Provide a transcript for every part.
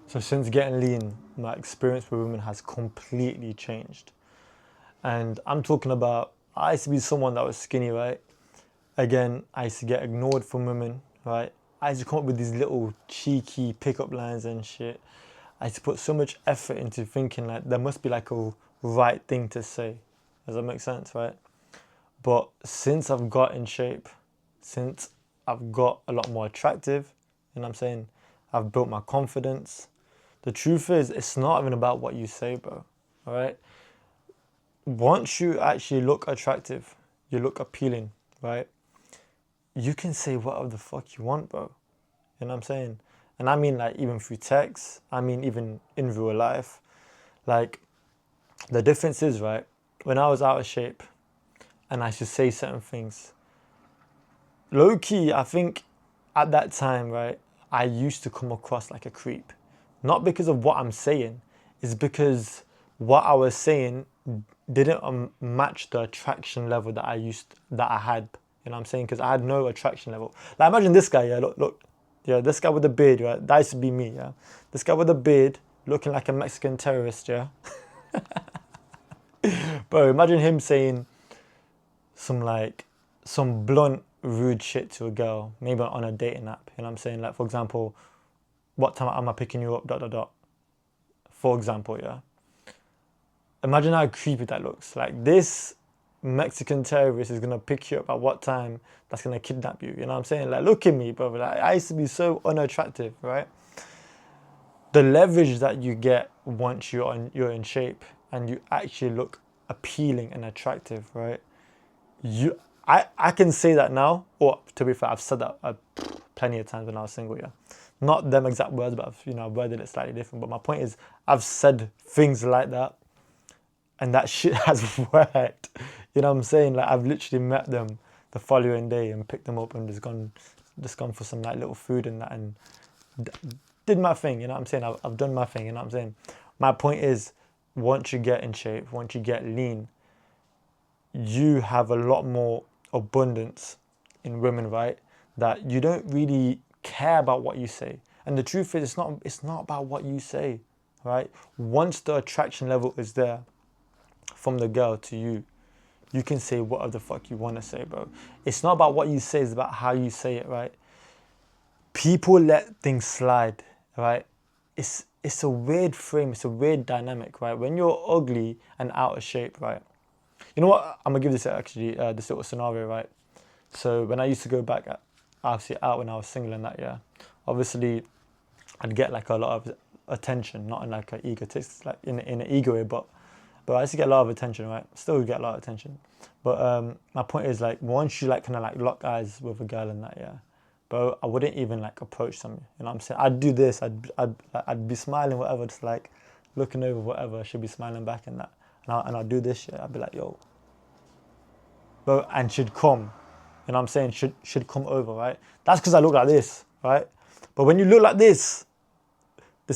So since getting lean, my experience with women has completely changed. And I'm talking about, I used to be someone that was skinny, right? Again, I used to get ignored from women, right? I used to come up with these little cheeky pickup lines and shit. I used to put so much effort into thinking like there must be like a right thing to say. Does that make sense, right? But since I've got in shape, since I've got a lot more attractive, you know what I'm saying? I've built my confidence. The truth is, it's not even about what you say, bro. All right? Once you actually look attractive, you look appealing, right? You can say whatever the fuck you want, bro. You know what I'm saying? And I mean like even through text, I mean even in real life. Like the difference is, right, when I was out of shape and I should say certain things, low key, I think at that time, right, I used to come across like a creep. Not because of what I'm saying, it's because what I was saying didn't match the attraction level that I had. You know what I'm saying? Because I had no attraction level. Like imagine this guy, yeah, look, yeah, this guy with the beard, right? That used to be me, yeah. This guy with the beard, looking like a Mexican terrorist, yeah. Bro, imagine him saying some blunt, rude shit to a girl, maybe on a dating app. You know what I'm saying? Like for example, what time am I picking you up? Dot dot dot. For example, yeah. Imagine how creepy that looks. Like this Mexican terrorist is gonna pick you up at what time that's gonna kidnap you. You know what I'm saying? Like look at me, bro. Like I used to be so unattractive, right? The leverage that you get once you're in shape and you actually look appealing and attractive, right? I can say that now, or to be fair, I've said that plenty of times when I was single, yeah. Not them exact words, but I've worded it slightly different. But my point is, I've said things like that, and that shit has worked. You know what I'm saying? Like I've literally met them the following day and picked them up and just gone for some like little food and that and did my thing. You know what I'm saying? I've done my thing. You know what I'm saying? My point is, once you get in shape, once you get lean, you have a lot more abundance in women, right? That you don't really care about what you say. And the truth is, it's not about what you say, right? Once the attraction level is there from the girl to you, you can say whatever the fuck you want to say, bro. It's not about what you say, it's about how you say it, right? People let things slide, right? It's a weird frame, it's a weird dynamic, right? When you're ugly and out of shape, right? You know what? I'm gonna give this actually this little scenario, right? So when I used to go back, obviously out when I was single and that, yeah, obviously I'd get like a lot of attention, not in like an egotist, like in an ego way, but I used to get a lot of attention, right? Still get a lot of attention, but my point is like once you like kind of like lock eyes with a girl and that, yeah, bro, I wouldn't even like approach them. You know what I'm saying? I'd do this. I'd be smiling, whatever, just like looking over, whatever. She'd be smiling back and that, and I'd do this shit. I'd be like, yo, bro, and she'd come. You know what I'm saying? Should come over, right? That's because I look like this, right? But when you look like this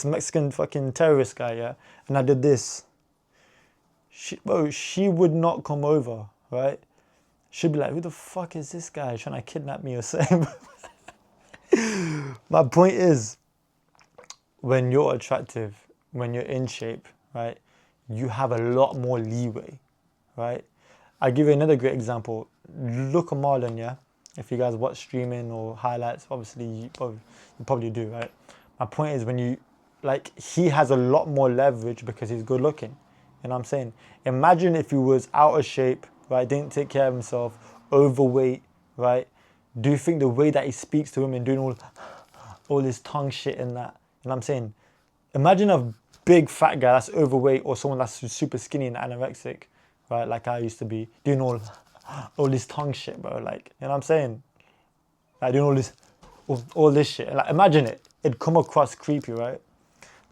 Mexican fucking terrorist guy, yeah, and I did this, she would not come over, right? She'd be like, who the fuck is this guy trying to kidnap me or something? My point is, when you're attractive, when you're in shape, right, you have a lot more leeway, right? I'll give you another great example. Look at Marlon, yeah? If you guys watch streaming or highlights, obviously you probably do, right? My point is he has a lot more leverage because he's good looking. You know what I'm saying? Imagine if he was out of shape, right? Didn't take care of himself, overweight, right? Do you think the way that he speaks to women, doing all this tongue shit and that, you know what I'm saying? Imagine a big fat guy that's overweight or someone that's super skinny and anorexic, right? Like I used to be, doing all this tongue shit, bro. Like, you know what I'm saying? Like doing all this shit. Like imagine it. It'd come across creepy, right?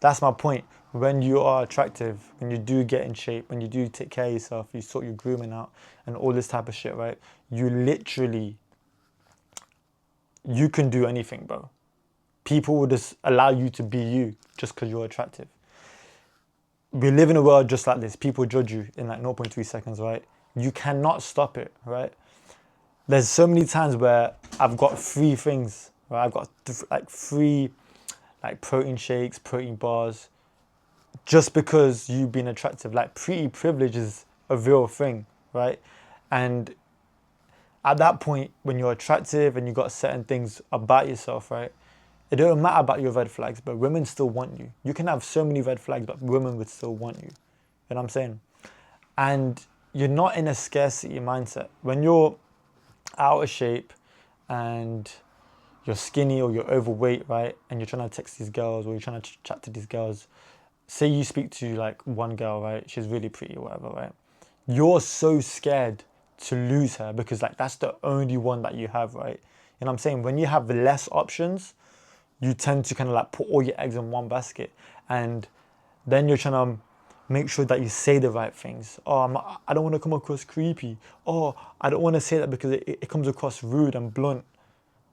That's my point. When you are attractive, when you do get in shape, when you do take care of yourself, you sort your grooming out and all this type of shit, right? You can do anything, bro. People will just allow you to be you just because you're attractive. We live in a world just like this. People judge you in like 0.3 seconds, right? You cannot stop it, right? There's so many times where I've got three things, right? I've got like three like protein shakes, protein bars, just because you've been attractive. Like pretty privilege is a real thing, right? And at that point, when you're attractive and you got certain things about yourself, right? It don't matter about your red flags, but women still want you. You can have so many red flags, but women would still want you. You know what I'm saying? And you're not in a scarcity mindset. When you're out of shape and you're skinny or you're overweight, right? And you're trying to text these girls or you're trying to chat to these girls. Say you speak to like one girl, right? She's really pretty or whatever, right? You're so scared to lose her because like that's the only one that you have, right? You know what I'm saying? When you have less options, you tend to kind of like put all your eggs in one basket, and then you're trying to make sure that you say the right things. Oh, I don't want to come across creepy. Oh, I don't want to say that because it comes across rude and blunt.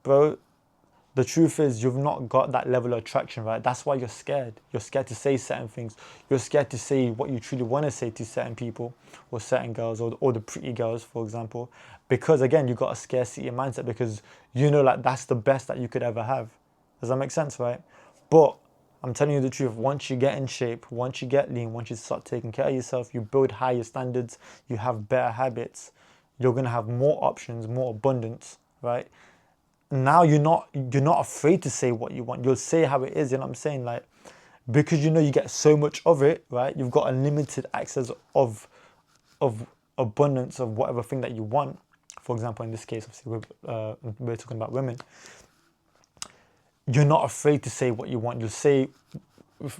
Bro, the truth is you've not got that level of attraction, right? That's why you're scared. You're scared to say certain things. You're scared to say what you truly want to say to certain people or certain girls or the pretty girls, for example. Because again, you've got a scarcity mindset because you know like that's the best that you could ever have. Does that make sense, right? But I'm telling you the truth, once you get in shape, once you get lean, once you start taking care of yourself, you build higher standards, you have better habits, you're gonna have more options, more abundance, right? Now you're not afraid to say what you want. You'll say how it is, you know what I'm saying? Like, because you know you get so much of it, right? You've got unlimited access of abundance of whatever thing that you want. For example, in this case, obviously, we're talking about women. You're not afraid to say what you want. You'll say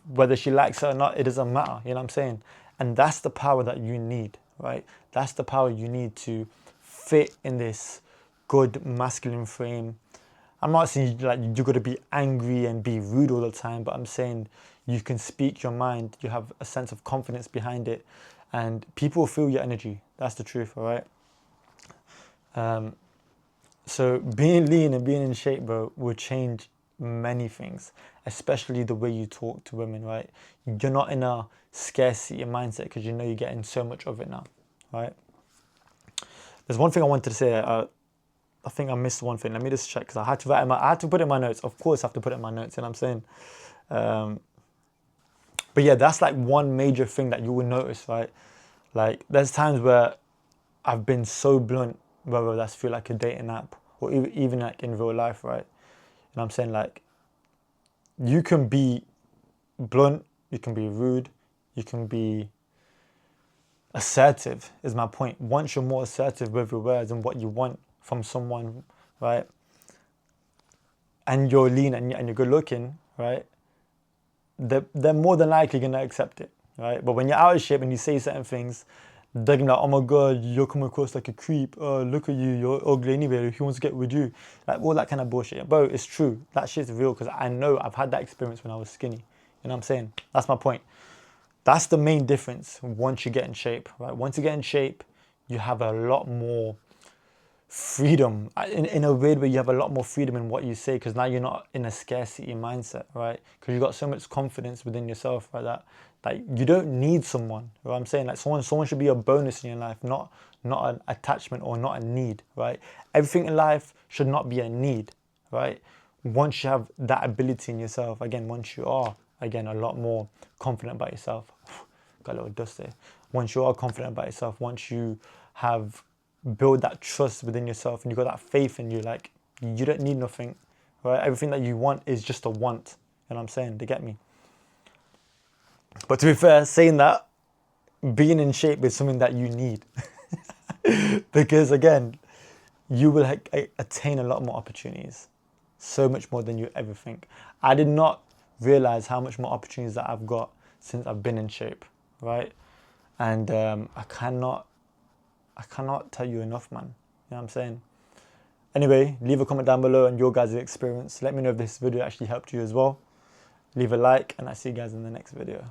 whether she likes it or not, it doesn't matter. You know what I'm saying? And that's the power that you need, right? That's the power you need to fit in this good masculine frame. I'm not saying like you're going to be angry and be rude all the time, but I'm saying you can speak your mind. You have a sense of confidence behind it, and people feel your energy. That's the truth, all right? So being lean and being in shape, bro, will change many things, especially the way you talk to women, right? You're not in a scarcity mindset because you know you're getting so much of it now, right? There's one thing I wanted to say. I think I missed one thing. Let me just check because I had to put it in my notes. Of course, I have to put it in my notes. You know what I'm saying? But yeah, that's like one major thing that you will notice, right? Like there's times where I've been so blunt, whether that's through like a dating app or even like in real life, right? You know what I'm saying? Like you can be blunt, you can be rude, you can be assertive is my point. Once you're more assertive with your words and what you want from someone, right? And you're lean and you're good looking, right? They're more than likely going to accept it, right? But when you're out of shape and you say certain things, they're gonna be like, oh my God, you're coming across like a creep. Oh, look at you, you're ugly anyway. He wants to get with you. Like all that kind of bullshit. Bro, it's true. That shit's real because I know I've had that experience when I was skinny. You know what I'm saying? That's my point. That's the main difference once you get in shape, right? Once you get in shape, you have a lot more freedom. In a weird way, you have a lot more freedom in what you say because now you're not in a scarcity mindset, right? Because you've got so much confidence within yourself, right? That you don't need someone. You know what I'm saying? Like someone should be a bonus in your life, not an attachment or not a need, right? Everything in life should not be a need, right? Once you have that ability in yourself, again, once you are, again, a lot more confident about yourself. Got a little dust there. Once you are confident about yourself, once you have build that trust within yourself and you got that faith in you, like you don't need nothing, right? Everything that you want is just a want. You know what I'm saying? They get me. But to be fair, saying that, being in shape is something that you need. Because again, you will attain a lot more opportunities. So much more than you ever think. I did not realize how much more opportunities that I've got since I've been in shape, right? And I cannot tell you enough, man. You know what I'm saying? Anyway, leave a comment down below on your guys' experience. Let me know if this video actually helped you as well. Leave a like, and I'll see you guys in the next video.